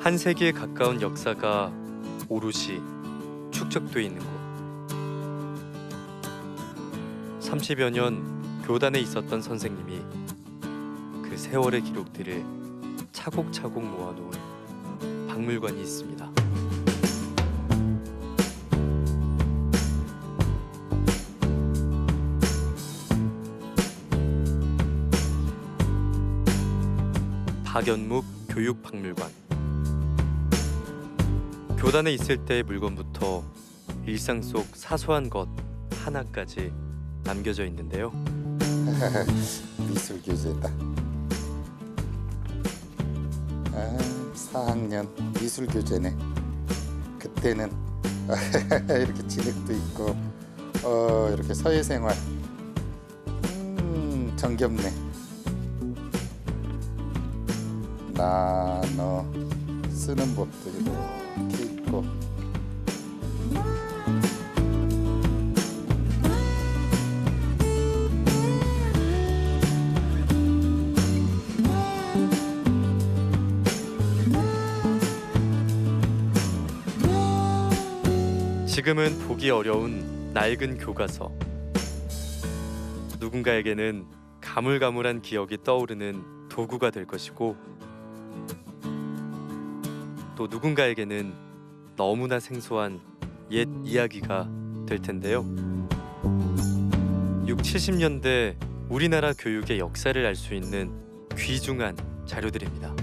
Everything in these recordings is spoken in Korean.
한 세기에 가까운 역사가 오롯이 축적돼 있는 곳. 30여 년 교단에 있었던 선생님이 그 세월의 기록들을 차곡차곡 모아놓은 박물관이 있습니다. 박연묵 교육박물관. 교단에 있을 때의 물건부터 일상 속 사소한 것 하나까지 남겨져 있는데요. 미술 교재다. 4학년 미술 교재네. 그때는 이렇게 진흙도 있고 이렇게 사회생활 정겹네. 나 너 쓰는 법도 이렇게 있고. 지금은 보기 어려운 낡은 교과서. 누군가에게는 가물가물한 기억이 떠오르는 도구가 될 것이고, 또 누군가에게는 너무나 생소한 옛 이야기가 될 텐데요. 6, 70년대 우리나라 교육의 역사를 알 수 있는 귀중한 자료들입니다.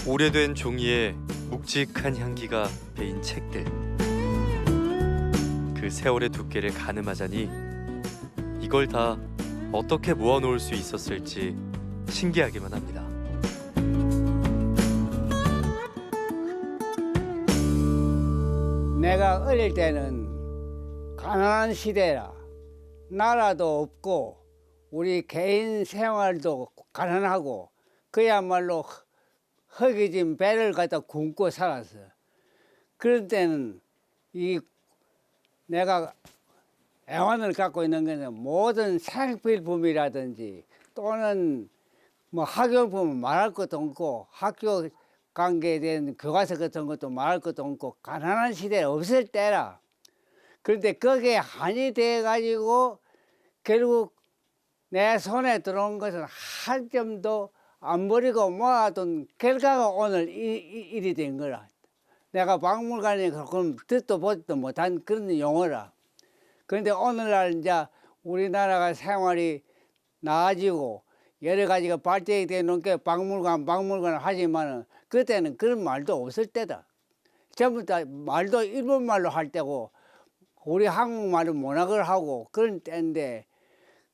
오래된 종이에 묵직한 향기가 배인 책들. 그 세월의 두께를 가늠하자니 이걸 다 어떻게 모아놓을 수 있었을지 신기하기만 합니다. 내가 어릴 때는 가난한 시대라. 나라도 없고 우리 개인 생활도 가난하고 그야말로 허기진 배를 갖다 굶고 살았어. 그럴 때는 이 내가 애완을 갖고 있는 것은 모든 생필품이라든지 또는 뭐 학용품은 말할 것도 없고 학교 관계에 대한 교과서 같은 것도 말할 것도 없고 가난한 시대에 없을 때라. 그런데 거기에 한이 돼가지고 결국 내 손에 들어온 것은 한 점도 안 버리고 모아둔 결과가 오늘 일이 된 거라. 내가 박물관에 그럼 듣도 보지도 못한 그런 용어라. 그런데 오늘날 이제 우리나라가 생활이 나아지고 여러 가지가 발전이 되는 게 박물관을 하지만은 그때는 그런 말도 없을 때다. 전부 다 말도 일본말로 할 때고 우리 한국말은 문학을 하고 그런 때인데,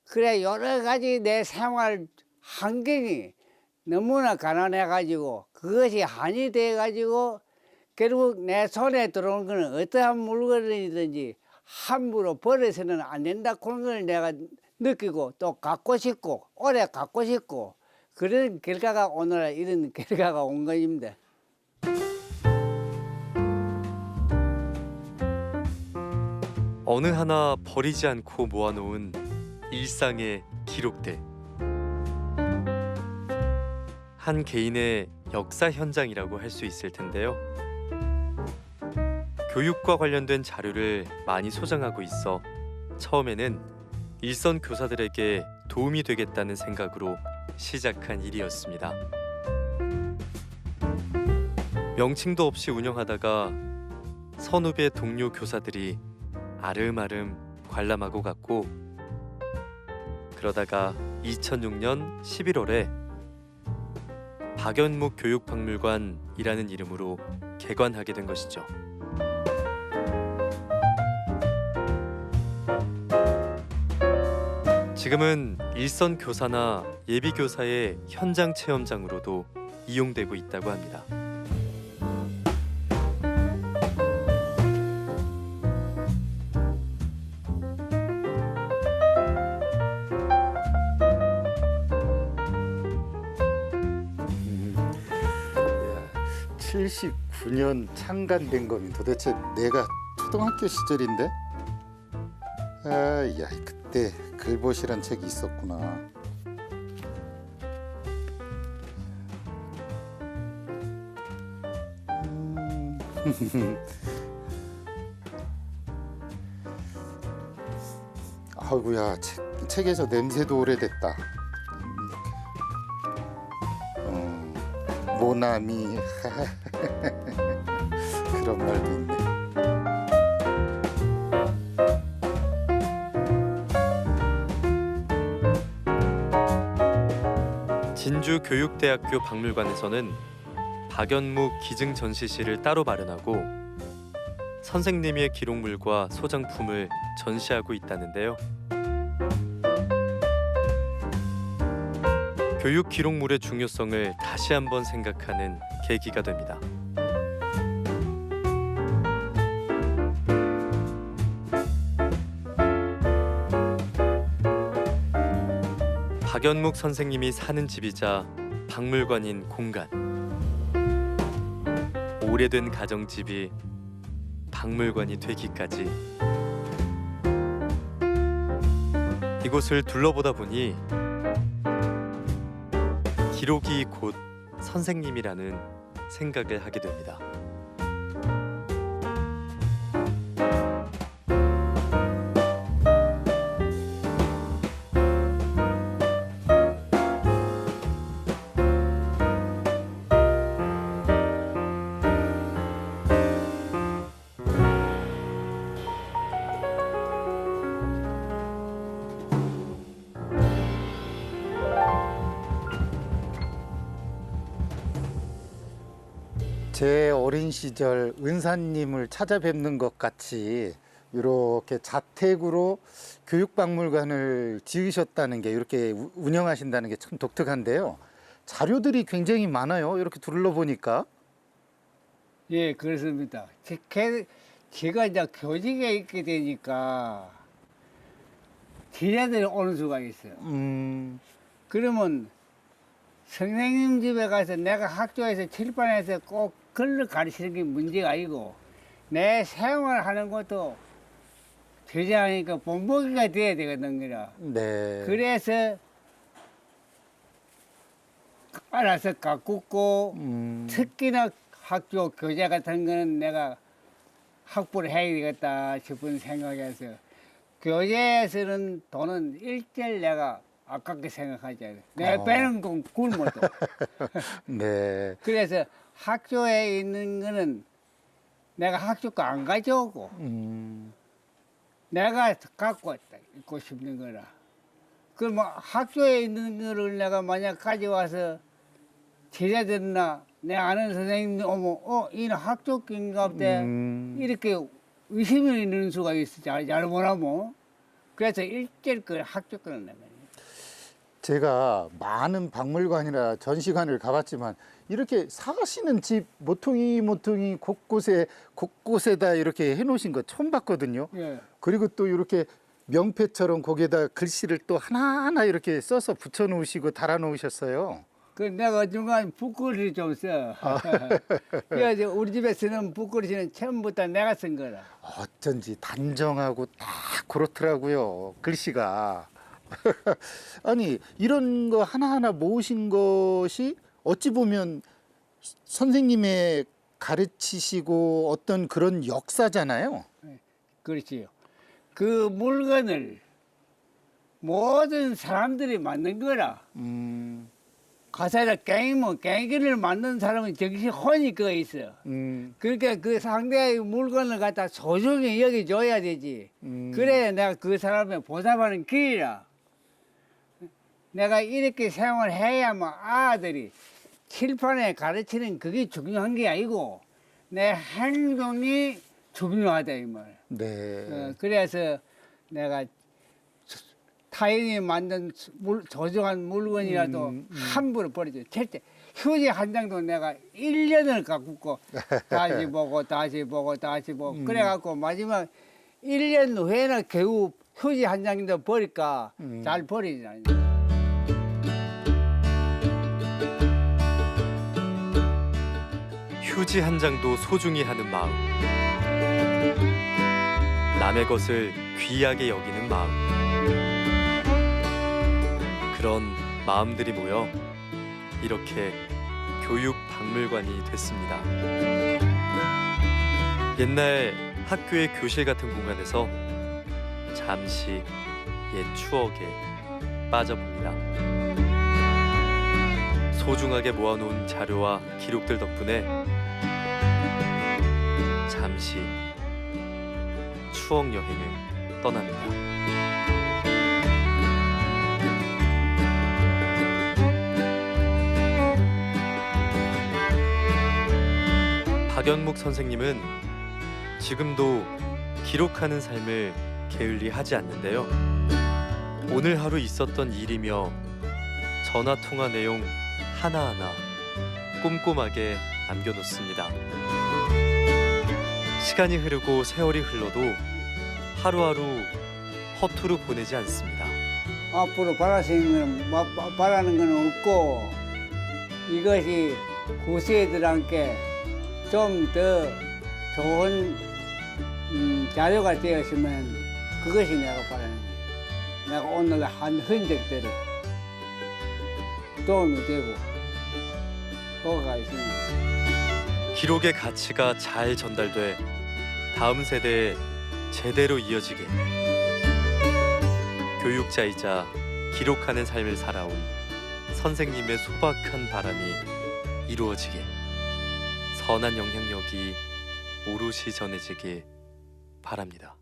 그래 여러 가지 내 생활 환경이 너무나 가난해가지고 그것이 한이 돼가지고 결국 내 손에 들어온 거는 어떠한 물건이든지 함부로 버려서는 안 된다. 그런 걸 내가 느끼고 또 갖고 싶고 오래 갖고 싶고 그런 결과가 오늘 이런 결과가 온 것입니다. 어느 하나 버리지 않고 모아놓은 일상의 기록들. 한 개인의 역사 현장이라고 할 수 있을 텐데요. 교육과 관련된 자료를 많이 소장하고 있어 처음에는 일선 교사들에게 도움이 되겠다는 생각으로 시작한 일이었습니다. 명칭도 없이 운영하다가 선후배 동료 교사들이 아름아름 관람하고 갔고, 그러다가 2006년 11월에 박연묵 교육박물관이라는 이름으로 개관하게 된 것이죠. 지금은 일선 교사나 예비 교사의 현장 체험장으로도 이용되고 있다고 합니다. 9년 창간된 거면 도대체 내가 초등학교 시절인데? 아, 야, 그때 글보시란 책이 있었구나. 아이고야, 책에서 냄새도 오래됐다. 모나미 그런 말도 있네. 진주교육대학교 박물관에서는 박연묵 기증 전시실을 따로 마련하고 선생님의 기록물과 소장품을 전시하고 있다는데요. 교육 기록물의 중요성을 다시 한번 생각하는 계기가 됩니다. 박연묵 선생님이 사는 집이자 박물관인 공간. 오래된 가정집이 박물관이 되기까지. 이곳을 둘러보다 보니 기록이 곧 선생님이라는 생각을 하게 됩니다. 제 어린 시절 은사님을 찾아뵙는 것 같이 이렇게 자택으로 교육박물관을 지으셨다는 게, 이렇게 운영하신다는 게 참 독특한데요. 자료들이 굉장히 많아요. 이렇게 둘러보니까. 예, 그렇습니다. 제가 이제 교직에 있게 되니까 지자들이 오는 수가 있어요. 그러면 선생님 집에 가서 내가 학교에서 칠판에서 꼭 글을 가르치는 게 문제가 아니고 내 생활하는 것도 되자니까 본보기가 돼야 되거든. 네. 그래서 알아서 가꾸고 특히나 학교 교재 같은 거는 내가 확보를 해야 되겠다 싶은 생각에서 교재에서는 돈은 일절 내가 아깝게 생각하지. 내가 빼는 건 굶어도. 네. 그래서 학교에 있는 거는 내가 학교 거 안 가져오고 내가 갖고 왔다. 있고 싶는 거라. 그럼 학교에 있는 거를 내가 만약 가져와서 제자들이나 내 아는 선생님들 오면 이는 학교 건가 보다 이렇게 의심이 있는 수가 있어. 잘못하면. 그래서 일절 그 학교 거는 내가. 제가 많은 박물관이나 전시관을 가봤지만 이렇게 사시는 집 모퉁이 곳곳에다 이렇게 해놓으신 거 처음 봤거든요. 예. 그리고 또 이렇게 명패처럼 거기에다 글씨를 또 하나하나 이렇게 써서 붙여놓으시고 달아놓으셨어요. 그 내가 중간 붓글씨를 좀 써. 그래서 우리 집에 쓰는 붓글씨는 처음부터 내가 쓴 거라. 어쩐지 단정하고 딱 그렇더라고요, 글씨가. 아니, 이런 거 하나하나 모으신 것이 어찌 보면 선생님의 가르치시고 어떤 그런 역사잖아요. 그렇지요. 그 물건을 모든 사람들이 만든 거라. 가사를 깽이면 깽이를 만든 사람은 정신 혼이 그거 있어. 그러니까 그 상대의 물건을 갖다 소중히 여기줘야 되지. 그래야 내가 그 사람의 보답하는 길이라. 내가 이렇게 생활해야만 아들이 칠판에 가르치는 그게 중요한 게 아니고 내 행동이 중요하다 이 말. 네. 그래서 내가 타인이 만든 소중한 물건이라도 함부로 버리죠. 절대 휴지 한 장도 내가 1년을 갖고 다시 보고 다시 보고 다시 보고 그래갖고 마지막 1년 후에는 겨우 휴지 한 장도 버릴까 잘 버리지 않아요. 휴지 한 장도 소중히 하는 마음, 남의 것을 귀하게 여기는 마음, 그런 마음들이 모여 이렇게 교육 박물관이 됐습니다. 옛날 학교의 교실 같은 공간에서 잠시 옛 추억에 빠져봅니다. 소중하게 모아놓은 자료와 기록들 덕분에 잠시 추억 여행을 떠납니다. 박연묵 선생님은 지금도 기록하는 삶을 게을리 하지 않는데요. 오늘 하루 있었던 일이며 전화 통화 내용 하나하나 꼼꼼하게 남겨놓습니다. 시간이 흐르고 세월이 흘러도 하루하루 허투루 보내지 않습니다. 앞으로 바라는 건 없고 이것이 후세들한테 좀 더 좋은 자료가 되었으면 그것이 내가 바라는 거예요. 내가 오늘 한 흔적들이 도움이 되고 효과가 있습니다. 기록의 가치가 잘 전달돼 다음 세대에 제대로 이어지게, 교육자이자 기록하는 삶을 살아온 선생님의 소박한 바람이 이루어지게, 선한 영향력이 오롯이 전해지길 바랍니다.